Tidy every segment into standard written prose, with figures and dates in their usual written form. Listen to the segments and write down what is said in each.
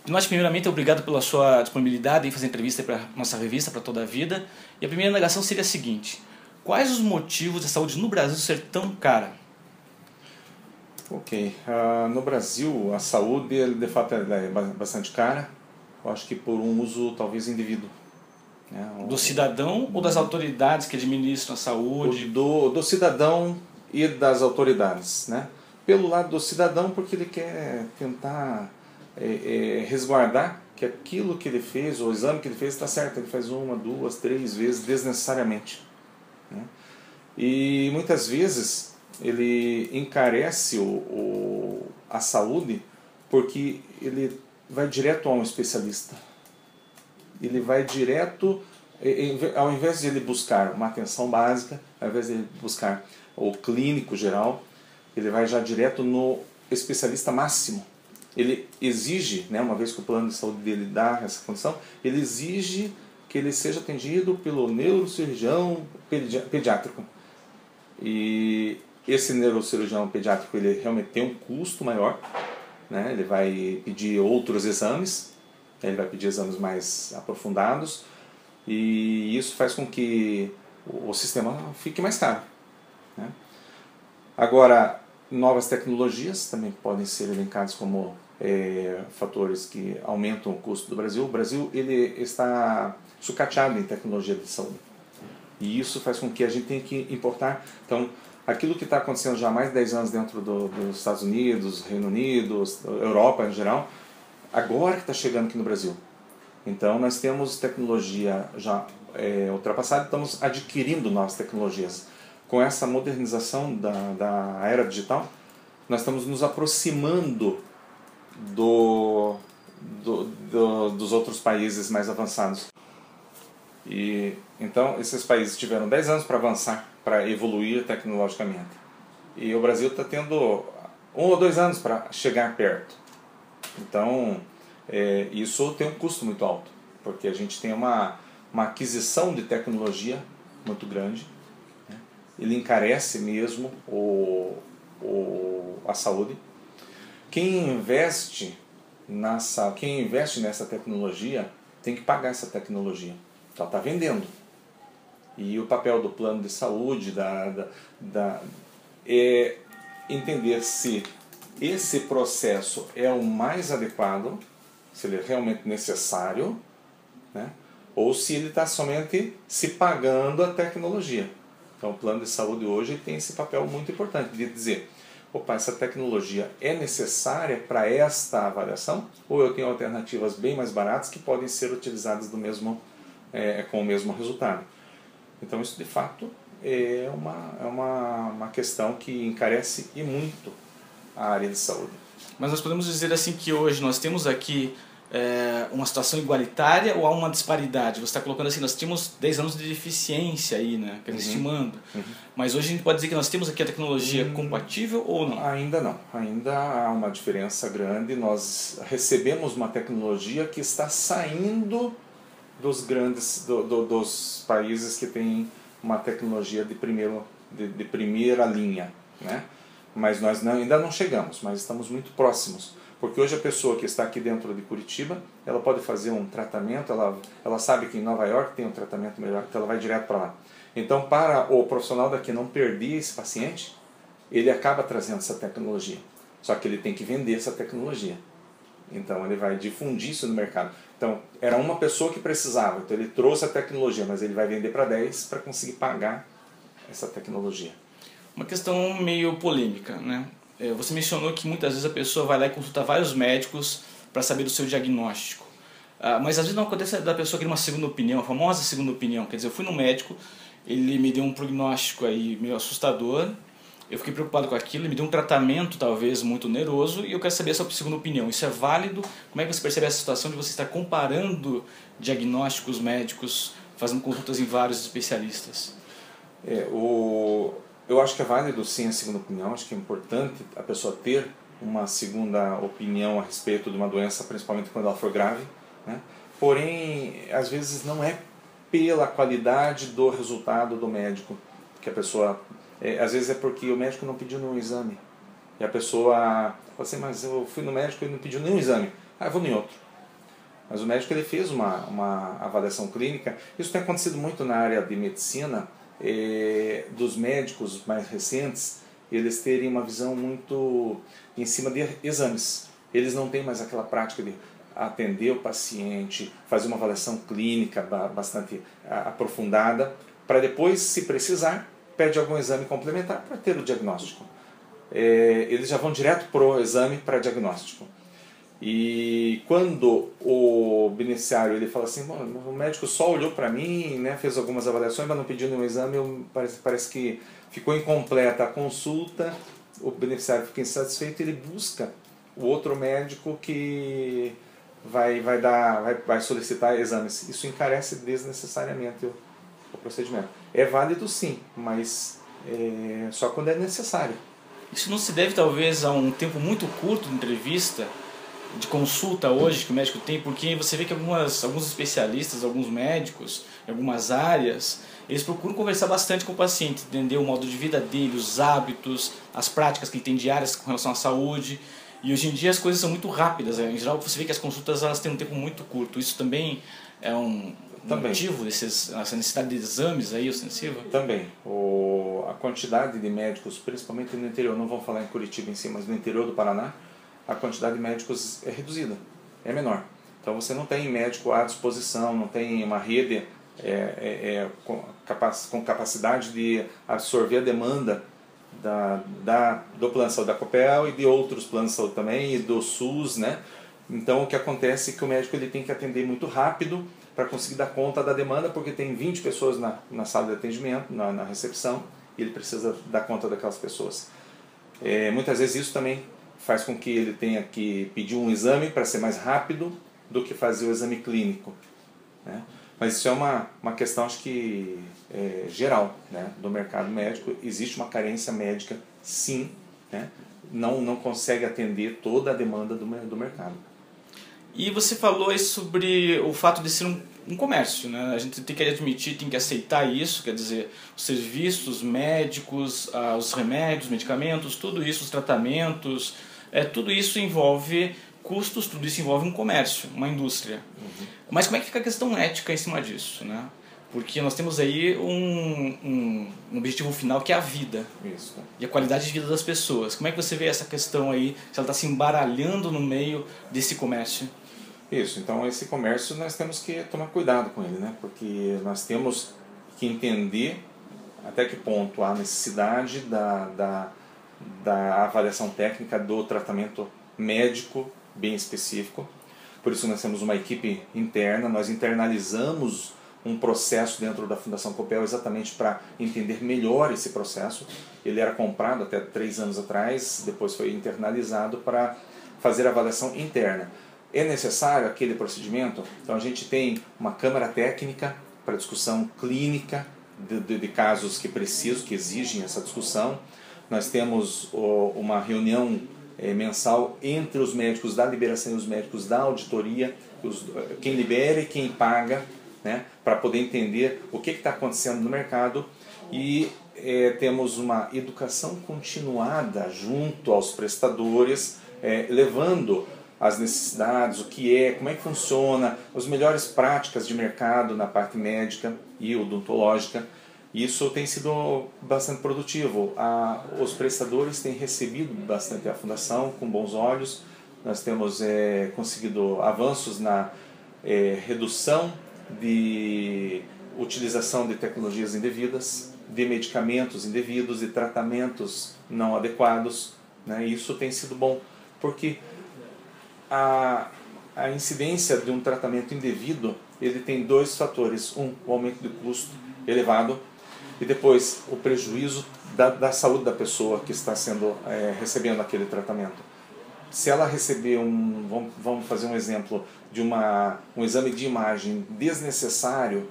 Nós, primeiramente, obrigado pela sua disponibilidade em fazer entrevista para nossa revista, para toda a vida. E a primeira indagação seria a seguinte: quais os motivos da saúde no Brasil ser tão cara? Ok. No Brasil, a saúde, de fato, ela é bastante cara. Eu acho que por um uso, talvez, indevido. Né? Do cidadão ou das autoridades que administram a saúde? Do cidadão e das autoridades. Né? Pelo lado do cidadão, porque ele quer tentar resguardar que aquilo que ele fez, o exame que ele fez, está certo. Ele faz uma, duas, três vezes desnecessariamente. Né? E muitas vezes ele encarece a saúde porque ele vai direto a um especialista. Ele vai direto, ao invés de ele buscar uma atenção básica, ao invés de ele buscar o clínico geral, ele vai já direto no especialista máximo. Ele exige, né, uma vez que o plano de saúde dele dá essa condição, ele exige que ele seja atendido pelo neurocirurgião pediátrico. E esse neurocirurgião pediátrico, ele realmente tem um custo maior, né? Ele vai pedir outros exames, ele vai pedir exames mais aprofundados, e isso faz com que o sistema fique mais caro. Né? Agora, novas tecnologias também podem ser elencadas como fatores que aumentam o custo do Brasil. O Brasil, ele está sucateado em tecnologia de saúde. E isso faz com que a gente tenha que importar. Então, aquilo que está acontecendo já há mais de 10 anos dentro dos Estados Unidos, Reino Unido, Europa em geral, agora que está chegando aqui no Brasil. Então, nós temos tecnologia já ultrapassada, estamos adquirindo novas tecnologias. Com essa modernização da era digital, nós estamos nos aproximando dos outros países mais avançados. E então esses países tiveram 10 anos para avançar, para evoluir tecnologicamente. E o Brasil está tendo 1 ou 2 anos para chegar perto. Então isso tem um custo muito alto, porque a gente tem uma aquisição de tecnologia muito grande. Né? Ele encarece mesmo a saúde. Quem investe nessa tecnologia tem que pagar essa tecnologia. Então está vendendo. E o papel do plano de saúde é entender se esse processo é o mais adequado, se ele é realmente necessário, né? Ou se ele está somente se pagando a tecnologia. Então o plano de saúde hoje tem esse papel muito importante de dizer: opa, essa tecnologia é necessária para esta avaliação, ou eu tenho alternativas bem mais baratas que podem ser utilizadas com o mesmo resultado. Então isso de fato é uma questão que encarece e muito a área de saúde. Mas nós podemos dizer assim que hoje nós temos aqui uma situação igualitária ou há uma disparidade? Você está colocando assim, nós tínhamos 10 anos de deficiência aí, né? Estimando. Mas hoje a gente pode dizer que nós temos aqui a tecnologia compatível ou não? Ainda não. Ainda há uma diferença grande. Nós recebemos uma tecnologia que está saindo dos dos países que têm uma tecnologia de primeira linha, né? Mas nós ainda não chegamos, mas estamos muito próximos. Porque hoje a pessoa que está aqui dentro de Curitiba, ela pode fazer um tratamento, ela sabe que em Nova York tem um tratamento melhor, então ela vai direto para lá. Então, para o profissional daqui não perder esse paciente, ele acaba trazendo essa tecnologia. Só que ele tem que vender essa tecnologia. Então, ele vai difundir isso no mercado. Então, era uma pessoa que precisava, então ele trouxe a tecnologia, mas ele vai vender para 10 para conseguir pagar essa tecnologia. Uma questão meio polêmica, né? Você mencionou que muitas vezes a pessoa vai lá e consulta vários médicos para saber do seu diagnóstico. Mas às vezes não acontece da pessoa querer uma segunda opinião, a famosa segunda opinião. Quer dizer, eu fui no médico, ele me deu um prognóstico aí meio assustador, eu fiquei preocupado com aquilo, ele me deu um tratamento talvez muito oneroso e eu quero saber a sua segunda opinião. Isso é válido? Como é que você percebe essa situação de você estar comparando diagnósticos médicos, fazendo consultas em vários especialistas? Eu acho que é válido sim a segunda opinião, acho que é importante a pessoa ter uma segunda opinião a respeito de uma doença, principalmente quando ela for grave, né? Porém, às vezes não é pela qualidade do resultado do médico que a pessoa... às vezes é porque o médico não pediu nenhum exame. E a pessoa fala assim, mas eu fui no médico e ele não pediu nenhum exame. Eu vou em outro. mas o médico ele fez uma avaliação clínica. Isso tem acontecido muito na área de medicina, dos médicos mais recentes, eles terem uma visão muito em cima de exames. Eles não têm mais aquela prática de atender o paciente, fazer uma avaliação clínica bastante aprofundada, para depois, se precisar, pede algum exame complementar para ter o diagnóstico. Eles já vão direto para o exame para diagnóstico. E quando o beneficiário ele fala assim, o médico só olhou para mim, né, fez algumas avaliações, mas não pediu nenhum exame, parece que ficou incompleta a consulta, o beneficiário fica insatisfeito, ele busca o outro médico que vai solicitar exames. Isso encarece desnecessariamente o procedimento. É válido sim, mas só quando é necessário. Isso não se deve talvez a um tempo muito curto de entrevista, de consulta hoje que o médico tem, porque você vê que alguns especialistas, alguns médicos, em algumas áreas, eles procuram conversar bastante com o paciente, entender o modo de vida dele, os hábitos, as práticas que ele tem diárias com relação à saúde. E hoje em dia as coisas são muito rápidas, em geral você vê que as consultas elas têm um tempo muito curto. Isso também é um motivo essa necessidade de exames aí ostensiva? Também. A quantidade de médicos, principalmente no interior, não vou falar em Curitiba em si, mas no interior do Paraná, a quantidade de médicos é reduzida, é menor. Então você não tem médico à disposição, não tem uma rede com capacidade de absorver a demanda do plano de saúde da Copel e de outros planos de saúde também, e do SUS, né? Então o que acontece é que o médico ele tem que atender muito rápido para conseguir dar conta da demanda, porque tem 20 pessoas na sala de atendimento, na recepção, e ele precisa dar conta daquelas pessoas. Muitas vezes isso também faz com que ele tenha que pedir um exame para ser mais rápido do que fazer o exame clínico, né? Mas isso é uma questão, acho que geral, né, do mercado médico. Existe uma carência médica, sim, né? Não consegue atender toda a demanda do mercado. E você falou aí sobre o fato de ser um comércio, né? A gente tem que admitir, tem que aceitar isso, quer dizer, os serviços médicos, os remédios, medicamentos, tudo isso, os tratamentos, tudo isso envolve custos, tudo isso envolve um comércio, uma indústria. Uhum. Mas como é que fica a questão ética em cima disso, né? Porque nós temos aí um objetivo final que é a vida. Isso. E a qualidade de vida das pessoas. Como é que você vê essa questão aí, se ela está se embaralhando no meio desse comércio? Isso, então esse comércio nós temos que tomar cuidado com ele, né? Porque nós temos que entender até que ponto há necessidade da avaliação técnica do tratamento médico bem específico. Por isso nós temos uma equipe interna, nós internalizamos um processo dentro da Fundação Copel exatamente para entender melhor esse processo. Ele era comprado até 3 anos atrás, depois foi internalizado para fazer a avaliação interna. É necessário aquele procedimento? Então a gente tem uma câmara técnica para discussão clínica de casos que exigem essa discussão. Nós temos uma reunião mensal entre os médicos da liberação e os médicos da auditoria, quem libera e quem paga, né, para poder entender o que está acontecendo no mercado. E temos uma educação continuada junto aos prestadores, levando as necessidades, como é que funciona, as melhores práticas de mercado na parte médica e odontológica. Isso tem sido bastante produtivo. Os prestadores têm recebido bastante a Fundação com bons olhos. Nós temos conseguido avanços na redução de utilização de tecnologias indevidas, de medicamentos indevidos, de tratamentos não adequados, né? Isso tem sido bom, porque a incidência de um tratamento indevido ele tem 2 fatores. O aumento de custo elevado, e depois o prejuízo da saúde da pessoa que está recebendo aquele tratamento. Se ela receber vamos fazer um exemplo de um exame de imagem desnecessário,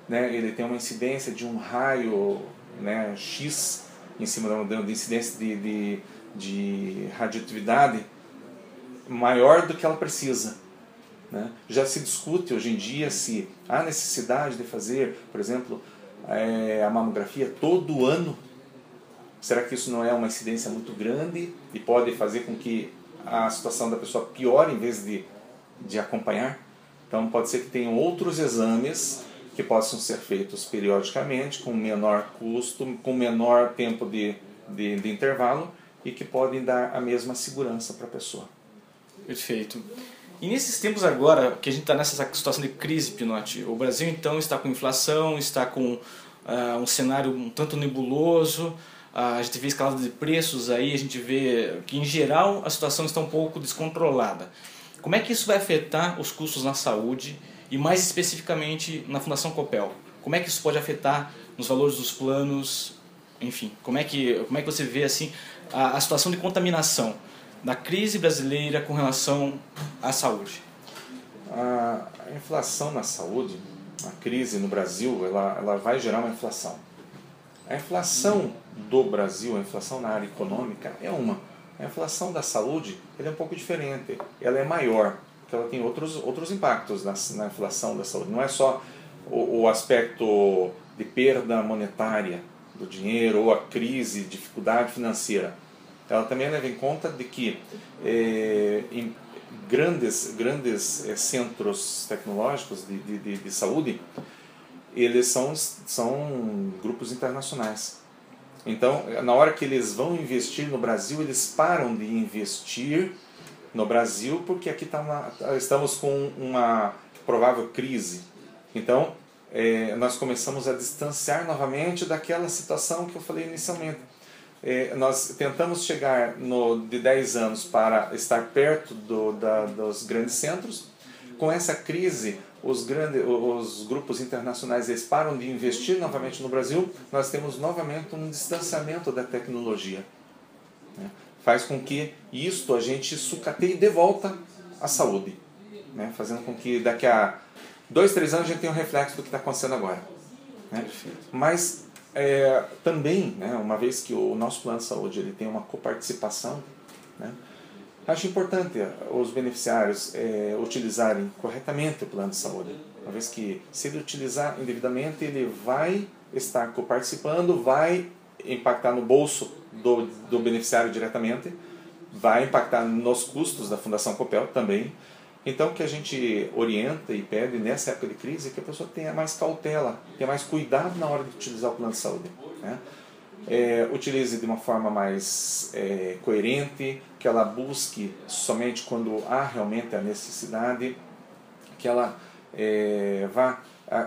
né, ele tem uma incidência de um raio, né, X em cima da incidência de radioatividade maior do que ela precisa, né? Já se discute hoje em dia se há necessidade de fazer, por exemplo, a mamografia todo ano. Será que isso não é uma incidência muito grande e pode fazer com que a situação da pessoa piore em vez de acompanhar? Então pode ser que tenham outros exames que possam ser feitos periodicamente, com menor custo, com menor tempo de intervalo e que podem dar a mesma segurança para a pessoa. Perfeito. E nesses tempos agora, que a gente está nessa situação de crise, Pinotti, o Brasil então está com inflação, está com um cenário um tanto nebuloso, a gente vê escalada de preços aí, a gente vê que em geral a situação está um pouco descontrolada. Como é que isso vai afetar os custos na saúde e mais especificamente na Fundação Copel? Como é que isso pode afetar nos valores dos planos? Enfim, como é que você vê assim a situação de contaminação da crise brasileira com relação à saúde? A inflação na saúde, a crise no Brasil, ela vai gerar uma inflação. A inflação do Brasil, a inflação na área econômica é uma. A inflação da saúde ela é um pouco diferente, ela é maior, porque ela tem outros impactos na inflação da saúde. Não é só o aspecto de perda monetária do dinheiro ou a crise, dificuldade financeira. Ela também leva em conta de que em grandes centros tecnológicos de saúde, eles são grupos internacionais. Então, na hora que eles vão investir no Brasil, eles param de investir no Brasil porque aqui estamos com uma provável crise. Então, nós começamos a distanciar novamente daquela situação que eu falei inicialmente. Nós tentamos chegar de 10 anos para estar perto dos grandes centros. Com essa crise, os grupos internacionais eles param de investir novamente no Brasil. Nós temos novamente um distanciamento da tecnologia, né? Faz com que a gente sucateie de volta a saúde, né? Fazendo com que daqui a 2, 3 anos a gente tenha um reflexo do que está acontecendo agora, né? Mas também, né, uma vez que o nosso plano de saúde ele tem uma coparticipação, né, acho importante os beneficiários utilizarem corretamente o plano de saúde. Uma vez que, se ele utilizar indevidamente, ele vai estar coparticipando, vai impactar no bolso do beneficiário diretamente, vai impactar nos custos da Fundação Copel também. Então, o que a gente orienta e pede nessa época de crise é que a pessoa tenha mais cautela, tenha mais cuidado na hora de utilizar o plano de saúde, né? Utilize de uma forma mais coerente, que ela busque somente quando há realmente a necessidade, que ela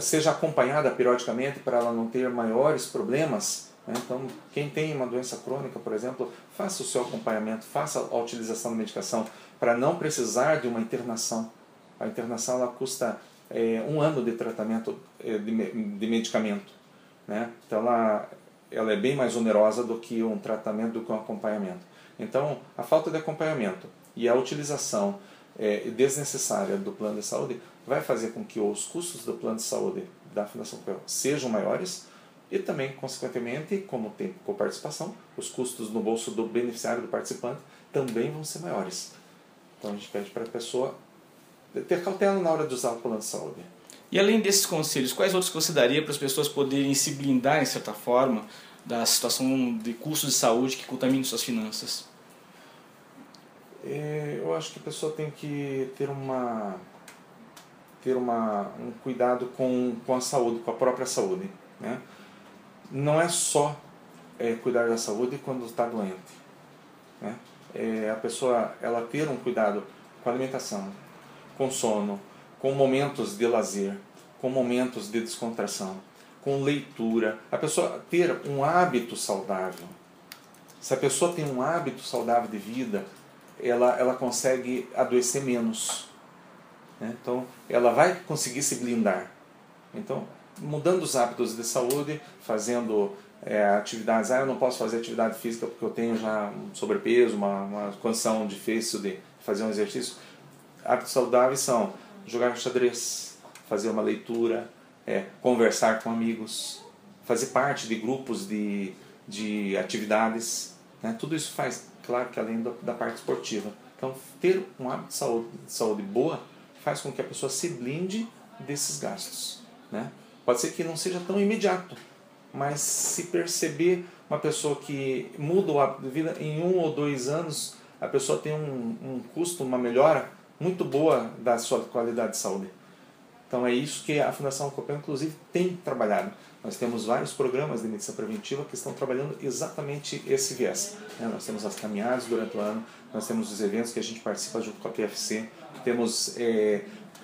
seja acompanhada periodicamente para ela não ter maiores problemas, né? Então, quem tem uma doença crônica, por exemplo, faça o seu acompanhamento, faça a utilização da medicação para não precisar de uma internação. A internação ela custa 1 ano de tratamento de medicamento, né? Então ela é bem mais onerosa do que um tratamento, do que um acompanhamento. Então, a falta de acompanhamento e a utilização desnecessária do plano de saúde vai fazer com que os custos do plano de saúde da Fundação Copel sejam maiores e também, consequentemente, como tem coparticipação, os custos no bolso do beneficiário, do participante, também vão ser maiores. Então, a gente pede para a pessoa ter cautela na hora de usar o plano de saúde. E além desses conselhos, quais outros você daria para as pessoas poderem se blindar, em certa forma, da situação de custos de saúde que contaminam suas finanças? Eu acho que a pessoa tem que ter um cuidado com a saúde, com a própria saúde, né? Não é só cuidar da saúde quando está doente, né? A pessoa ela ter um cuidado com a alimentação, com sono, com momentos de lazer, com momentos de descontração, com leitura. A pessoa ter um hábito saudável. Se a pessoa tem um hábito saudável de vida, ela consegue adoecer menos, né? Então, ela vai conseguir se blindar. Então, mudando os hábitos de saúde, fazendo atividades. Eu não posso fazer atividade física porque eu tenho já um sobrepeso, uma condição difícil de fazer um exercício. Hábitos saudáveis são jogar xadrez, fazer uma leitura, conversar com amigos, fazer parte de grupos de atividades, né? Tudo isso faz, claro que além da parte esportiva. Então, ter um hábito de saúde boa faz com que a pessoa se blinde desses gastos, né? Pode ser que não seja tão imediato, mas se perceber uma pessoa que muda o hábito de vida, em 1 ou 2 anos, a pessoa tem um custo, uma melhora muito boa da sua qualidade de saúde. Então é isso que a Fundação Copel, inclusive, tem trabalhado. Nós temos vários programas de medicina preventiva que estão trabalhando exatamente esse viés. Nós temos as caminhadas durante o ano, nós temos os eventos que a gente participa junto com a PFC, temos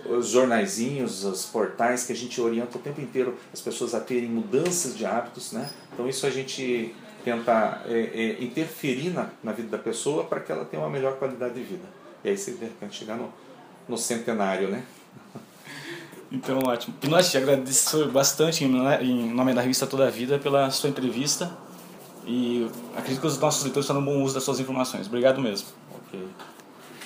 os jornaizinhos, os portais que a gente orienta o tempo inteiro as pessoas a terem mudanças de hábitos, né? Então isso a gente tenta interferir na vida da pessoa para que ela tenha uma melhor qualidade de vida. E aí você de repente chegar no centenário, né? Então, ótimo. Pinote, te agradeço bastante em nome da revista Toda a Vida pela sua entrevista e acredito que os nossos leitores estão no bom uso das suas informações. Obrigado mesmo. Ok.